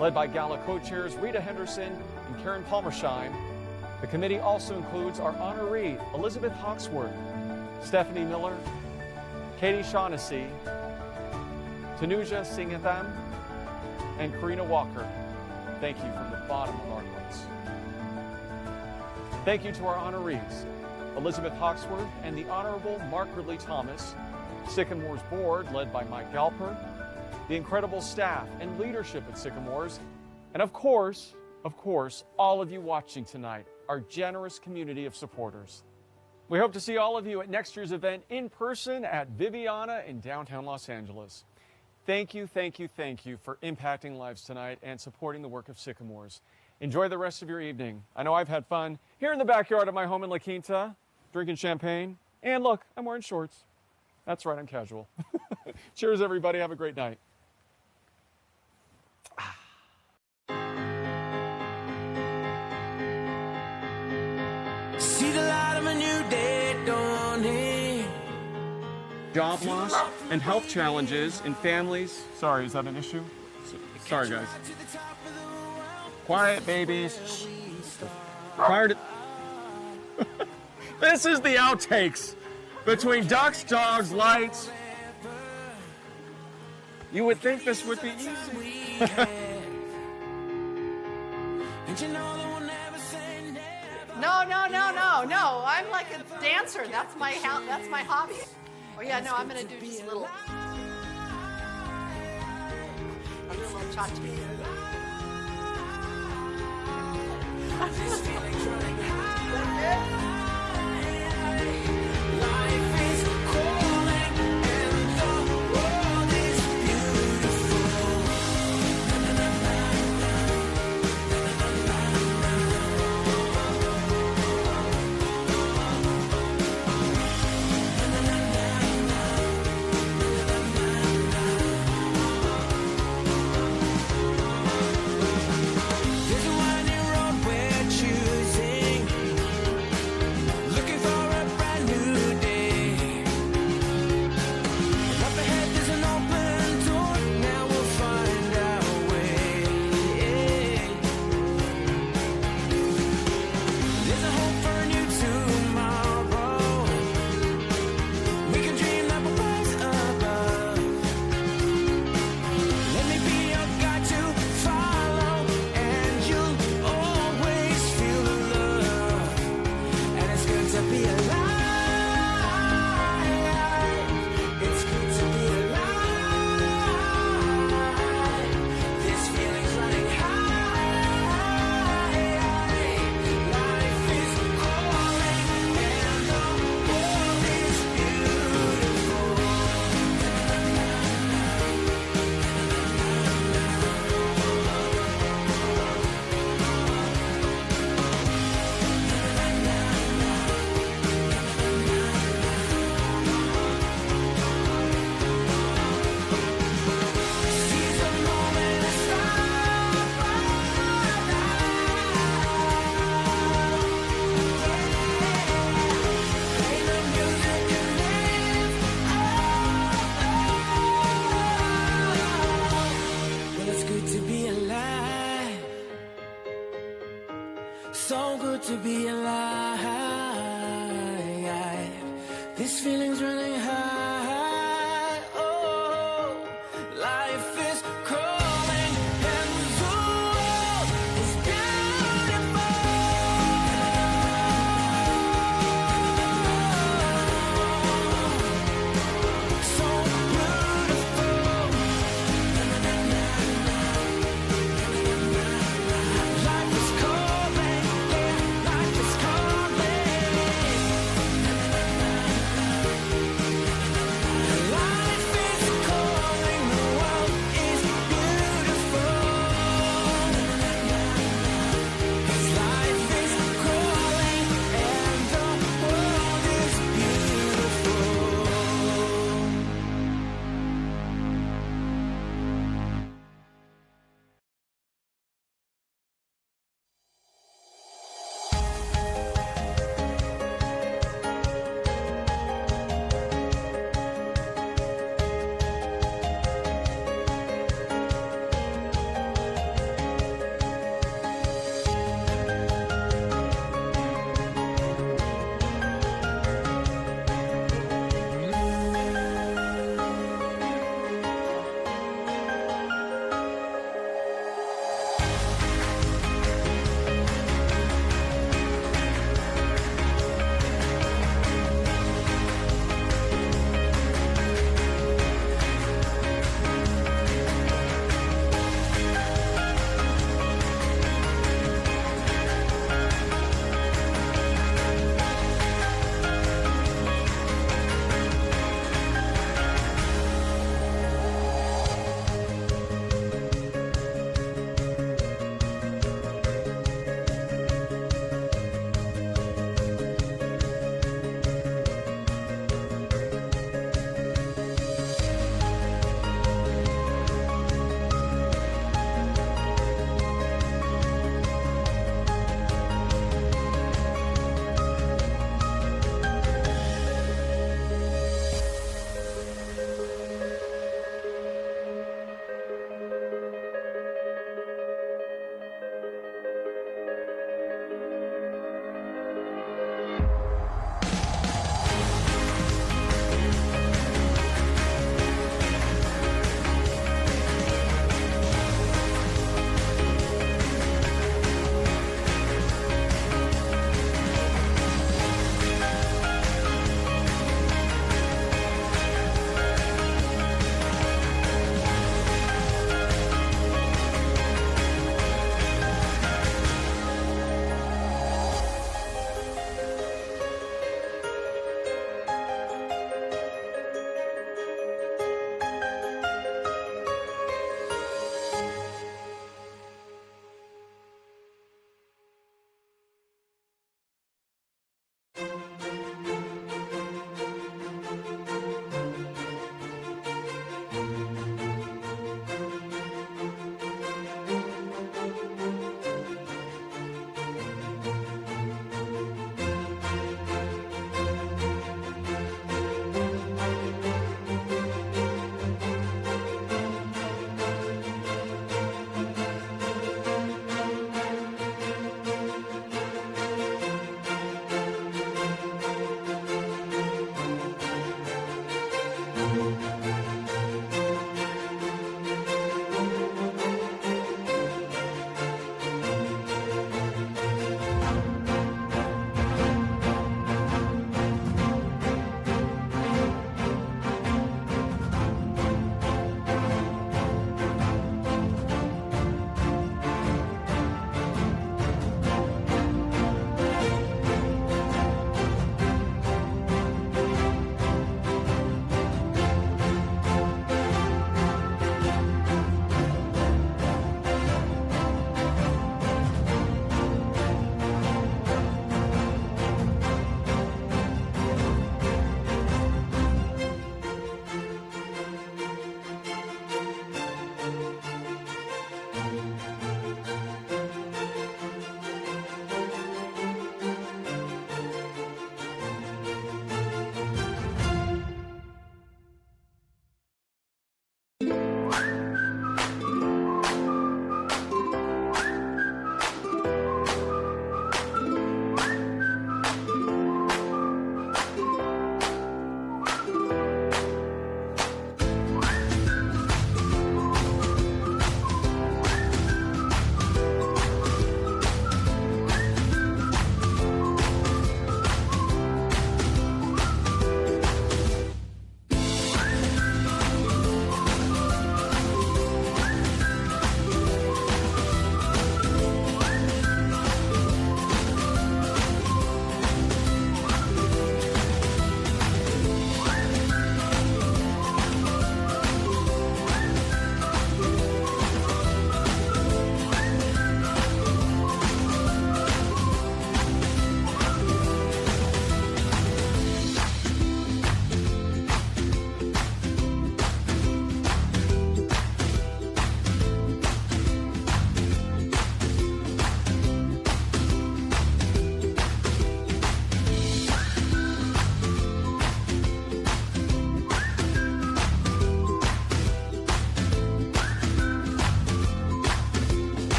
Speaker 1: Led by gala co-chairs Rita Henderson and Karen Palmersheim, the committee also includes our honoree Elizabeth Hoxworth, Stephanie Miller, Katie Shaughnessy, Tanuja Singatham, and Karina Walker. Thank you from the bottom of our hearts. Thank you to our honorees, Elizabeth Hoxworth and the Honorable Mark Ridley-Thomas, Sycamore's board led by Mike Galper, the incredible staff and leadership at Sycamores, and of course, all of you watching tonight, our generous community of supporters. We hope to see all of you at next year's event in person at Viviana in downtown Los Angeles. Thank you for impacting lives tonight and supporting the work of Sycamores. Enjoy the rest of your evening. I know I've had fun here in the backyard of my home in La Quinta, drinking champagne. And look, I'm wearing shorts. That's right, I'm casual. Cheers, everybody. Have a great night.
Speaker 18: See the light of a new day dawning.
Speaker 1: Job loss and health challenges in families. Sorry, is that an issue? Sorry, guys. Quiet, babies. Prior to... This is the outtakes between ducks, dogs, lights. You would think this would be easy.
Speaker 2: No. I'm like a dancer. That's my hobby. Oh yeah, no, I'm gonna do just a little cha-cha.
Speaker 18: Choosing so good to be alive.